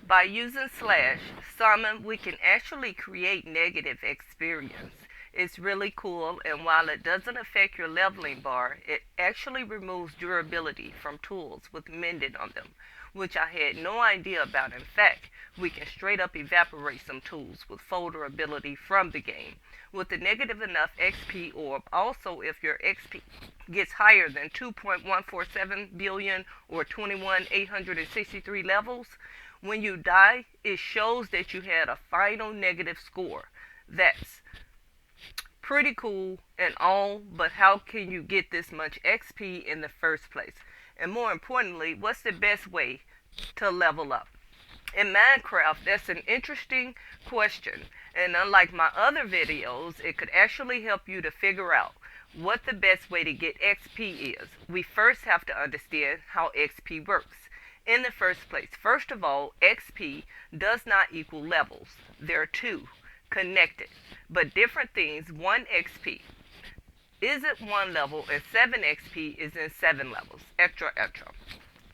By using slash summon, we can actually create negative experience. It's really cool, and while it doesn't affect your leveling bar, it actually removes durability from tools with mended on them, which I had no idea about. In fact, we can straight up evaporate some tools with folder ability from the game. With the negative enough XP orb, also if your XP gets higher than 2.147 billion or 21,863 levels, when you die, it shows that you had a final negative score. That's pretty cool and all, but how can you get this much XP in the first place? And more importantly, what's the best way to level up? In Minecraft, that's an interesting question, and unlike my other videos, it could actually help you to figure out what the best way to get XP is. We first have to understand how XP works. In the first place, first of all, XP does not equal levels. There are two connected, but different things. 1 XP is at 1 level and 7 XP is in 7 levels. Extra, extra.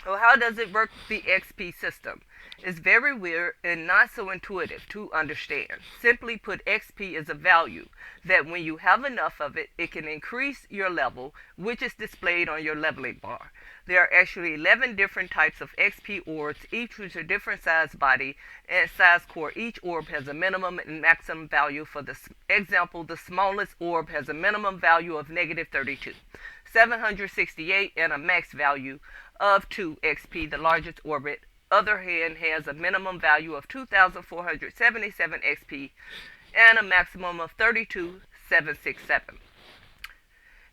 So how does it work, the XP system? It's very weird and not so intuitive to understand. Simply put, XP is a value that when you have enough of it, it can increase your level, which is displayed on your leveling bar. There are actually 11 different types of XP orbs, each with a different size body and size core. Each orb has a minimum and maximum value. For the example, the smallest orb has a minimum value of negative 32, 768, and a max value of 2 XP. The largest orbit, other hand, has a minimum value of 2,477 XP and a maximum of 32,767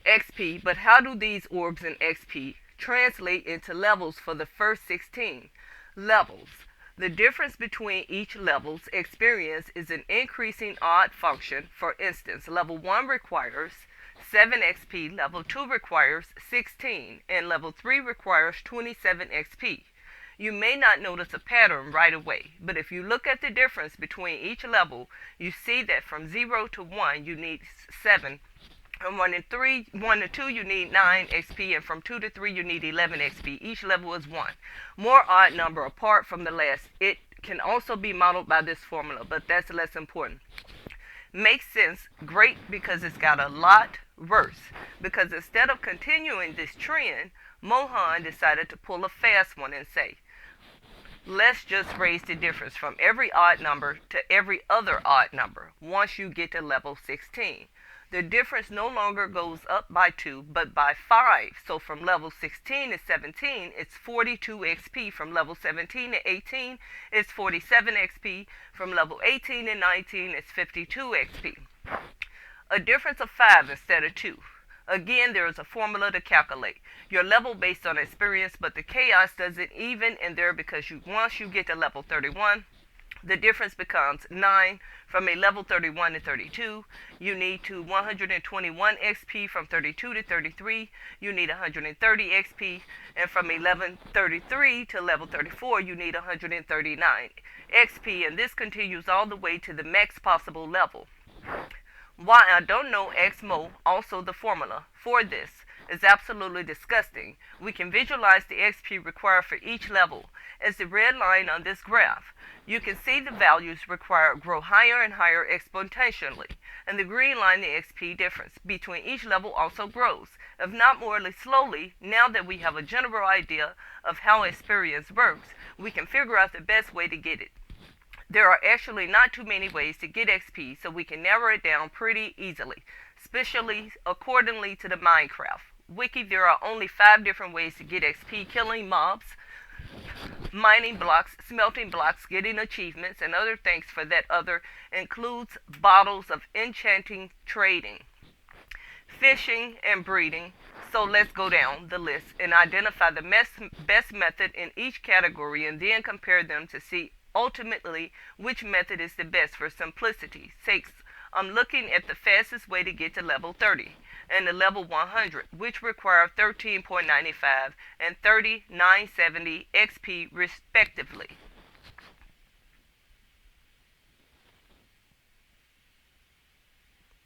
XP. But how do these orbs and XP translate into levels for the first 16 levels? The difference between each level's experience is an increasing odd function. For instance, level 1 requires 7 XP, level 2 requires 16, and level 3 requires 27 XP. You may not notice a pattern right away, but if you look at the difference between each level, you see that from 0 to 1 you need 7, from 1 to 2 you need 9 XP, and from 2 to 3 you need 11 XP. Each level is 1. More odd number apart from the last. It can also be modeled by this formula, but that's less important. Makes sense, great, because it's got a lot worse. Because instead of continuing this trend, Mohan decided to pull a fast one and say, let's just raise the difference from every odd number to every other odd number once you get to level 16. The difference no longer goes up by 2, but by 5. So from level 16 to 17, it's 42 XP. From level 17 to 18, it's 47 XP. From level 18 to 19, it's 52 XP. A difference of 5 instead of 2. Again, there is a formula to calculate your level based on experience, but the chaos doesn't even in there because once you get to level 31, the difference becomes 9. From a level 31 to 32, you need 121 XP. From 32 to 33, you need 130 XP. And from 1133 to level 34, you need 139 XP. And this continues all the way to the max possible level. Why I don't know XMO, also the formula for this, is absolutely disgusting. We can visualize the XP required for each level as the red line on this graph. You can see the values required grow higher and higher exponentially, and the green line, the XP difference between each level, also grows, if not more slowly. Now that we have a general idea of how experience works, we can figure out the best way to get it. There are actually not too many ways to get XP, so we can narrow it down pretty easily, especially accordingly to the Minecraft wiki. There are only 5 different ways to get XP: killing mobs, mining blocks, smelting blocks, getting achievements, and other things for that. Other includes bottles of enchanting, trading, fishing, and breeding. So let's go down the list and identify the best method in each category, and then compare them to see ultimately which method is the best. For simplicity's sake, I'm looking at the fastest way to get to level 30 and the level 100, which require 13.95 and 3970 XP respectively.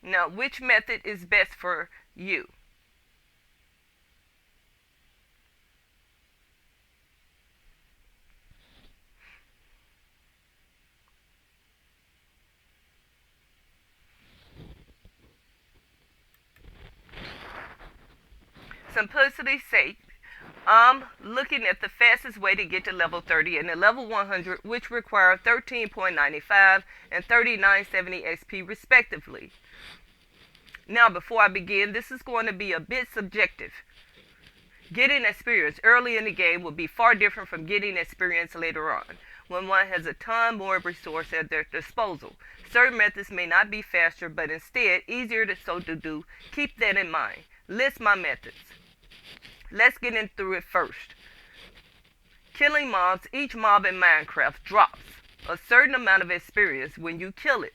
Now, which method is best for you? simplicity's sake, I'm looking at the fastest way to get to level 30 and the level 100, which require 13.95 and 3970 XP respectively. Now, before I begin, this is going to be a bit subjective. Getting experience early in the game will be far different from getting experience later on, when one has a ton more resources at their disposal. Certain methods may not be faster, but instead easier to do. Keep that in mind. List my methods. Let's get into it first. Killing mobs. Each mob in Minecraft drops a certain amount of experience when you kill it.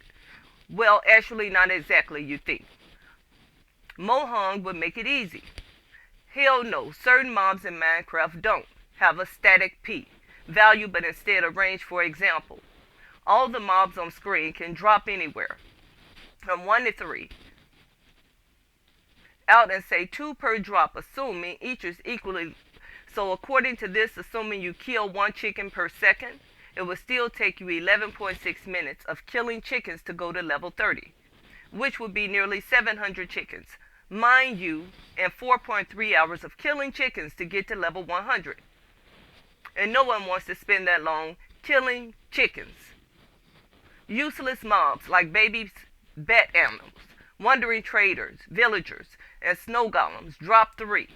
Well, actually not exactly you think. Mohang would make it easy. Hell no, certain mobs in Minecraft don't have a static P value, but instead a range. For example, all the mobs on screen can drop anywhere from 1 to 3 out and say 2 per drop, assuming each is equally. So according to this, assuming you kill 1 chicken per second, it would still take you 11.6 minutes of killing chickens to go to level 30, which would be nearly 700 chickens, mind you, and 4.3 hours of killing chickens to get to level 100. And no one wants to spend that long killing chickens. Useless mobs like baby bat animals, wandering traders, villagers, and snow golems drop 3.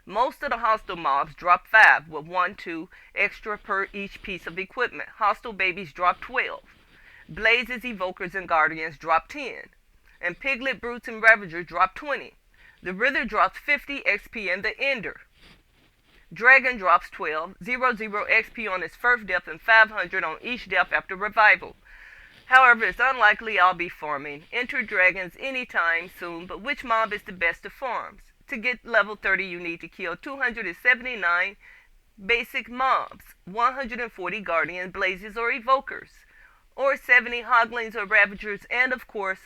Most of the hostile mobs drop 5, with 1-2 extra per each piece of equipment. Hostile babies drop 12. Blazes, evokers, and guardians drop 10. And piglet brutes and ravagers drop 20. The wither drops 50 XP and the ender dragon drops 12, 0 XP on its first death and 500 on each death after revival. However, it's unlikely I'll be farming enter dragons anytime soon, but which mob is the best of farms? To get level 30, you need to kill 279 basic mobs, 140 guardian blazes or evokers, or 70 hoglings or ravagers, and of course,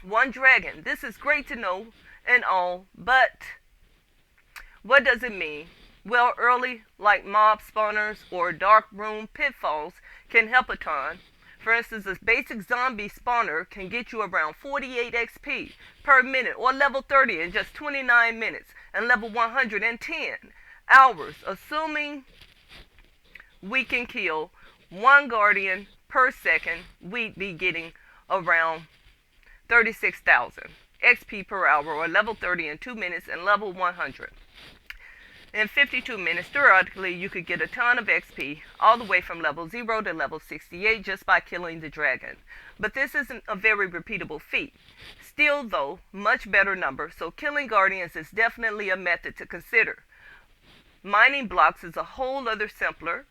1 dragon. This is great to know and all, but what does it mean? Well, early, like mob spawners or dark room pitfalls, can help a ton. For instance, a basic zombie spawner can get you around 48 XP per minute, or level 30 in just 29 minutes, and level 100 in 10 hours, assuming we can kill 1 guardian per second. We'd be getting around 36,000 XP per hour, or level 30 in 2 minutes, and level 100 in 52 minutes. Theoretically, you could get a ton of XP all the way from level 0 to level 68 just by killing the dragon. But this isn't a very repeatable feat. Still, though, much better number, so killing guardians is definitely a method to consider. Mining blocks is a whole other simpler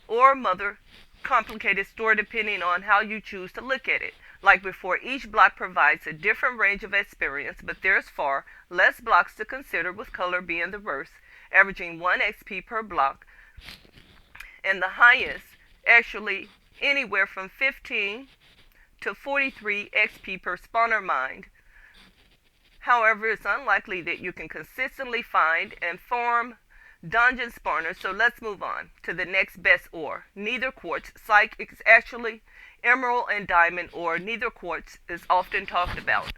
or mother complicated story depending on how you choose to look at it. Like before, each block provides a different range of experience, but there's far less blocks to consider, with color being the worst, averaging 1 XP per block, and the highest actually anywhere from 15 to 43 XP per spawner mined. However, it's unlikely that you can consistently find and farm dungeon spawners, so let's move on to the next best ore. Nether quartz. Psych is actually emerald and diamond ore. Nether quartz is often talked about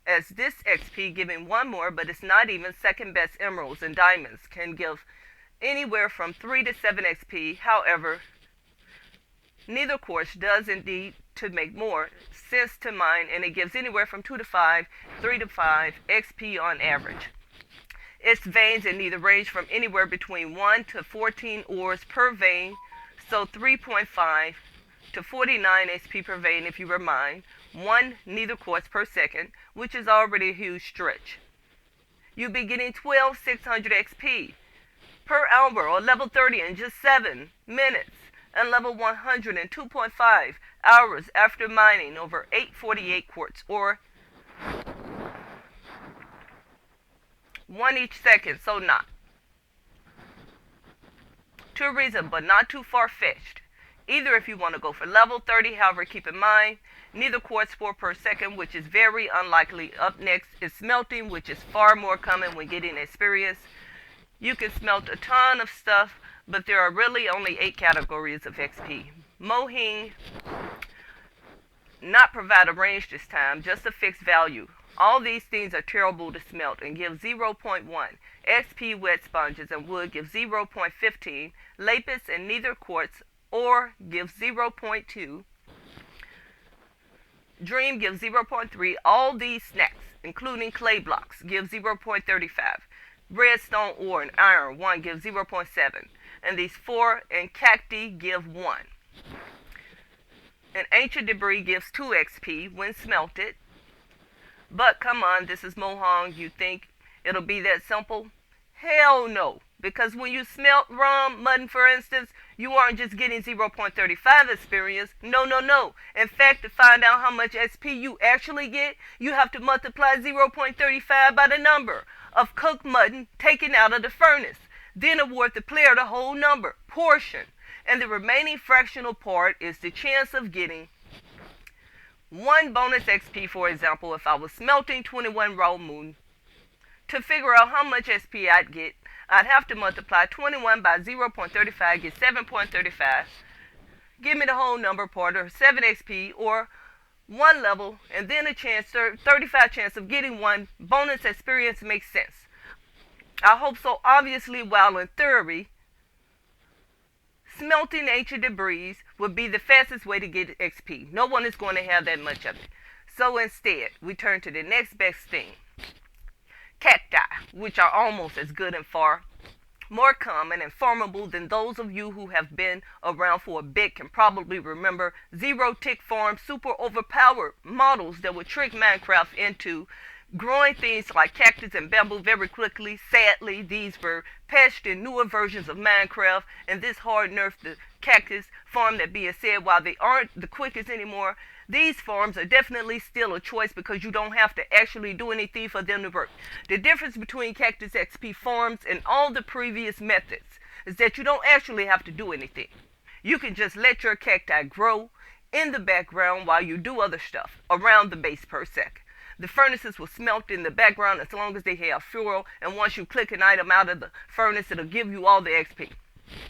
as this XP giving 1 more, but it's not even second best. Emeralds and diamonds can give anywhere from 3 to 7 XP. However, Nether quartz does indeed to make more sense to mine, and it gives anywhere from 2 to 5, 3 to 5 XP on average. Its veins in Nether range from anywhere between 1 to 14 ores per vein, so 3.5 to 49 XP per vein if you were mine, 1 Nether quartz per second, which is already a huge stretch. You'll be getting 12,600 XP per hour, or level 30 in just 7 minutes, and level 100 in 2.5 hours after mining over 848 quartz, or 1 each second, so not too reasonable, but not too far-fetched. Either if you want to go for level 30, however, keep in mind, Nether quartz 4 per second, which is very unlikely. Up next is smelting, which is far more common when getting experience. You can smelt a ton of stuff, but there are really only 8 categories of XP. Mohing not provide a range this time, just a fixed value. All these things are terrible to smelt and give zero point 0.1. XP wet sponges and wood give 0.15. Lapis and neither quartz or gives 0.2. Dream gives 0.3. All these snacks, including clay blocks, give 0.35. Redstone ore and iron 1 gives 0.7. And these 4 and cacti give 1. And ancient debris gives 2 XP when smelted. But come on, this is Mohang. You think it'll be that simple? Hell no. Because when you smelt rum, mutton for instance, you aren't just getting 0.35 experience. No, no, no. In fact, to find out how much XP you actually get, you have to multiply 0.35 by the number of cooked mutton taken out of the furnace. Then award the player the whole number, portion. And the remaining fractional part is the chance of getting 1 bonus XP, for example, if I was smelting 21 raw moon. To figure out how much XP I'd get, I'd have to multiply 21 by 0.35, get 7.35. Give me the whole number part, or 7 XP, or 1 level, and then a chance, 35 chance of getting 1 bonus experience makes sense. I hope so. Obviously, while in theory, smelting ancient debris would be the fastest way to get XP. No one is going to have that much of it. So instead, we turn to the next best thing. Cacti, which are almost as good and far more common and formidable than those of you who have been around for a bit can probably remember zero-tick farm super overpowered models that would trick Minecraft into growing things like cactus and bamboo very quickly. Sadly, these were patched in newer versions of Minecraft, and this hard nerfed the cactus farm. That being said, while they aren't the quickest anymore, these farms are definitely still a choice because you don't have to actually do anything for them to work. The difference between Cactus XP farms and all the previous methods is that you don't actually have to do anything. You can just let your cacti grow in the background while you do other stuff around the base per sec. The furnaces will smelt in the background as long as they have fuel, and once you click an item out of the furnace, it'll give you all the XP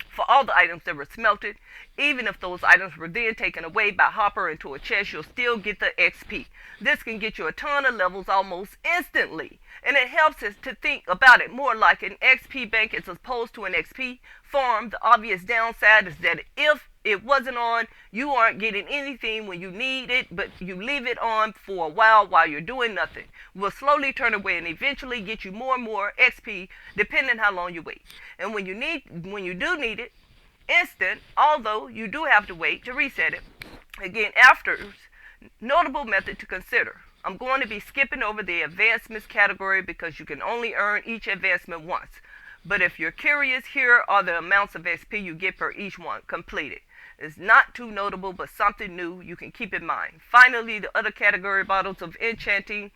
for all the items that were smelted. Even if those items were then taken away by Hopper into a chest, you'll still get the XP. This can get you a ton of levels almost instantly, and it helps us to think about it more like an XP bank as opposed to an XP farm. The obvious downside is that if it wasn't on, you aren't getting anything when you need it, but you leave it on for a while you're doing nothing. Will slowly turn away and eventually get you more and more XP depending how long you wait. And when you do need it, instant, although you do have to wait to reset it. Again, after, notable method to consider. I'm going to be skipping over the advancements category because you can only earn each advancement once. But if you're curious, here are the amounts of XP you get per each one completed. It's not too notable, but something new you can keep in mind. Finally, the other category bottles of enchanting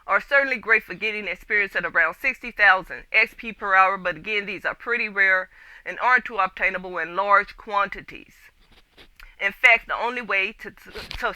are certainly great for getting experience at around 60,000 XP per hour, but again, these are pretty rare and aren't too obtainable in large quantities. In fact, the only way to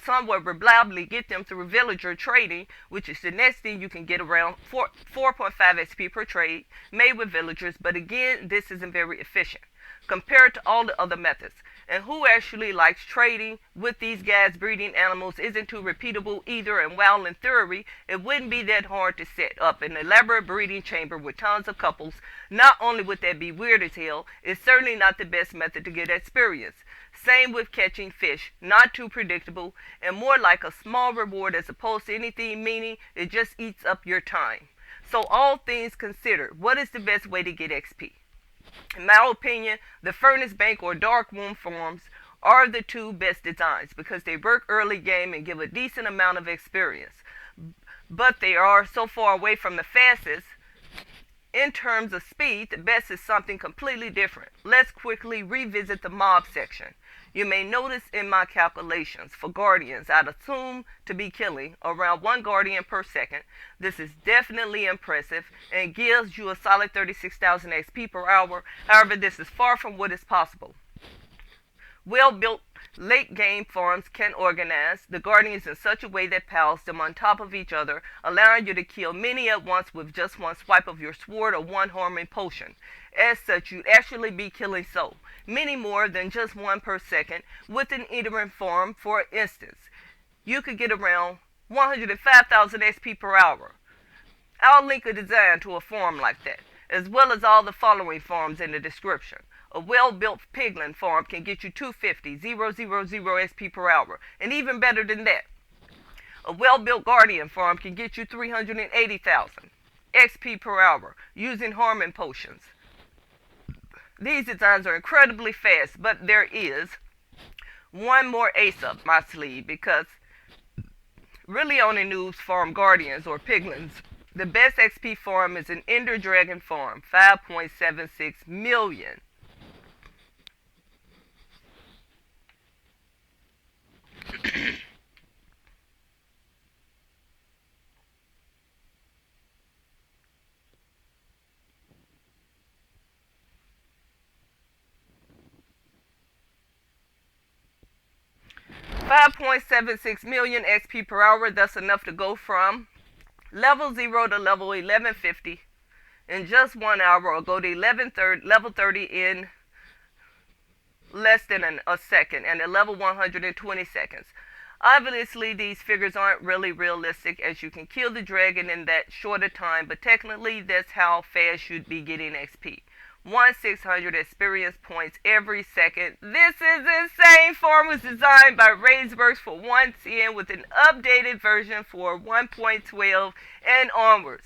somewhat reliably get them through villager trading, which is the next thing you can get around 4.5 XP per trade made with villagers, but again, this isn't very efficient compared to all the other methods. And who actually likes trading with these guys? Breeding animals isn't too repeatable either, and while in theory it wouldn't be that hard to set up an elaborate breeding chamber with tons of couples, not only would that be weird as hell, it's certainly not the best method to get experience. Same with catching fish, not too predictable and more like a small reward as opposed to anything, meaning it just eats up your time. So all things considered, what is the best way to get XP? In my opinion, the Furnace Bank or Dark Womb farms are the two best designs because they work early game and give a decent amount of experience. But they are so far away from the fastest. In terms of speed, the best is something completely different. Let's quickly revisit the mob section. You may notice in my calculations for guardians, I'd assume to be killing around 1 guardian per second. This is definitely impressive and gives you a solid 36,000 XP per hour. However, this is far from what is possible. Well-built late game farms can organize the guardians in such a way that piles them on top of each other, allowing you to kill many at once with just one swipe of your sword or one harming potion. As such, you'd actually be killing many more than just 1 per second with an Enderman farm. For instance, you could get around 105,000 SP per hour. I'll link a design to a farm like that, as well as all the following farms in the description. A well-built piglin farm can get you 250, 000 SP per hour, and even better than that. A well-built guardian farm can get you 380,000 XP per hour using Harmon potions. These designs are incredibly fast, but there is one more ace up my sleeve because really only noobs farm guardians or piglins. The best XP farm is an Ender Dragon farm, 5.76 million. 5.76 million XP per hour, that's enough to go from level 0 to level 1150 in just 1 hour, or go to level 30 in less than a second, and at level 100 in 20 seconds. Obviously, these figures aren't really realistic, as you can kill the dragon in that short a time, but technically that's how fast you'd be getting XP. 1,600 experience points every second. This is insane. Farm was designed by Razeworks for 110 with an updated version for 1.12 and onwards.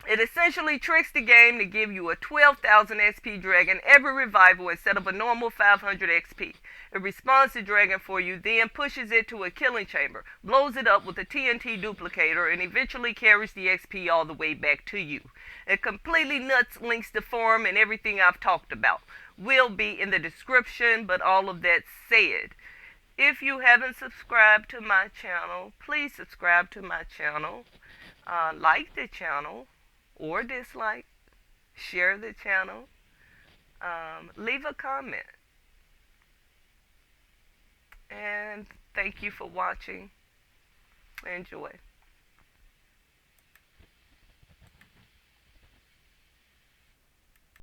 It essentially tricks the game to give you a 12,000 XP dragon every revival instead of a normal 500 XP. It respawns the dragon for you, then pushes it to a killing chamber, blows it up with a TNT duplicator, and eventually carries the XP all the way back to you. It completely nuts links to farm and everything I've talked about will be in the description, but all of that said, if you haven't subscribed to my channel, please subscribe to my channel, like the channel, or dislike, share the channel, leave a comment, and thank you for watching. Enjoy.